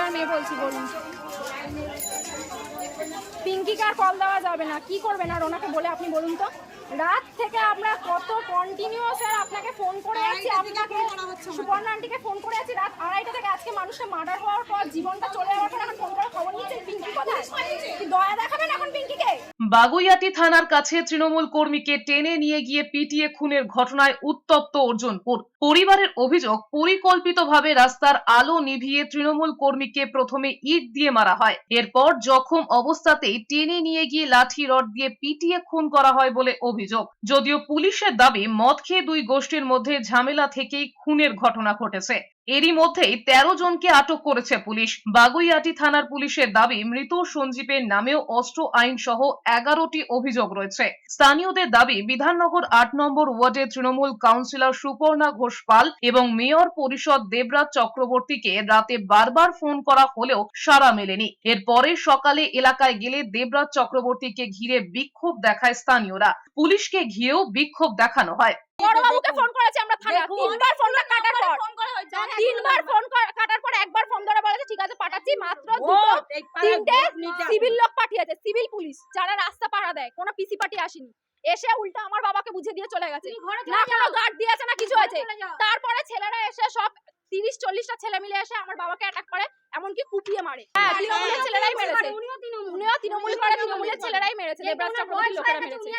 এলাকার মেয়ে বলছি, বলুন। পিঙ্কিকে আর কল দেওয়া যাবে না, কি করবেন আর ওনাকে বলে আপনি বলুন তো। রাত থেকে আমরা কত কন্টিনিউ স্যার আপনাকে ফোন করে আছি, আপনাকে সুপর্ণা আন্টিকে ফোন করে আছি রাত 2:30 থেকে। আজকে মানুষটা মার্ডার হওয়ার পর, জীবনটা চলে যাওয়ার পর এখন ফোন করে খবর নিচ্ছেন পিঙ্কি কোথায়? কি দয়া দেখাবেন এখন পিঙ্কিকে? বাগুইআটি থানার কাছে তৃণমূল কর্মীকে টেনে নিয়ে গিয়ে পিটিয়ে খুনের ঘটনায় উত্তপ্ত অর্জুনপুর। পরিবারের অভিযোগ, পরিকল্পিতভাবে রাস্তার আলো নিভিয়ে তৃণমূল কর্মীকে প্রথমে ইট দিয়ে মারা হয়, এরপর জখম অবস্থাতেই টেনে নিয়ে গিয়ে লাঠি রড দিয়ে পিটিয়ে খুন করা হয় বলে অভিযোগ। যদিও পুলিশের দাবি মদ খেয়ে দুই গোষ্ঠীর মধ্যে ঝামেলা থেকেই খুনের ঘটনা ঘটেছে। এরই মধ্যেই 13 জনকে আটক করেছে পুলিশ। বাগুইআটি থানার পুলিশের দাবি, মৃত সঞ্জীবের নামেও অস্ত্র আইন সহ 11টি অভিযোগ রয়েছে। স্থানীয়দের দাবি, বিধাননগর 8 নম্বর ওয়ার্ডের তৃণমূল কাউন্সিলর সুপর্ণা ঘোষ পাল এবং মেয়র পরিষদ দেবরাজ চক্রবর্তীকে রাতে বারবার ফোন করা হলেও সাড়া মেলেনি। এরপরে সকালে এলাকায় গেলে দেবরাজ চক্রবর্তীকে ঘিরে বিক্ষোভ দেখায় স্থানীয়রা। পুলিশকে ঘিরেও বিক্ষোভ দেখানো হয়। বড়বাবুকে ফোন করেছি আমরা থানা, 3বার ফোনটা কাটার পর, 3বার ফোন কাটার পর একবার ফোন ধরে বলেছে ঠিক আছে পাঠাচ্ছি। মাত্র 3টে সিভিল লোক পাঠিয়েছে, সিভিল পুলিশ যারা রাস্তা পাহারা দেয়, কোনো পিসি পার্টি আসেনি। এসে উল্টা আমার বাবাকে বুঝিয়ে দিয়ে চলে গেছে, না কোনো গার্ড দিয়েছে না কিছু হয়েছে। তারপরে ছেলেরা এসে সব 30-40টা ছেলে মিলে এসে আমার বাবাকে অ্যাটাক করে, এমনকি কুপিয়ে মারে। হ্যাঁ, তৃণমূলের ছেলেরাই মেরেছে, উনিও তৃণমূল করে, তৃণমূলের ছেলেরাই মেরেছে, দেবরাজ চক্রবর্তীর লোকেরা মেরেছে।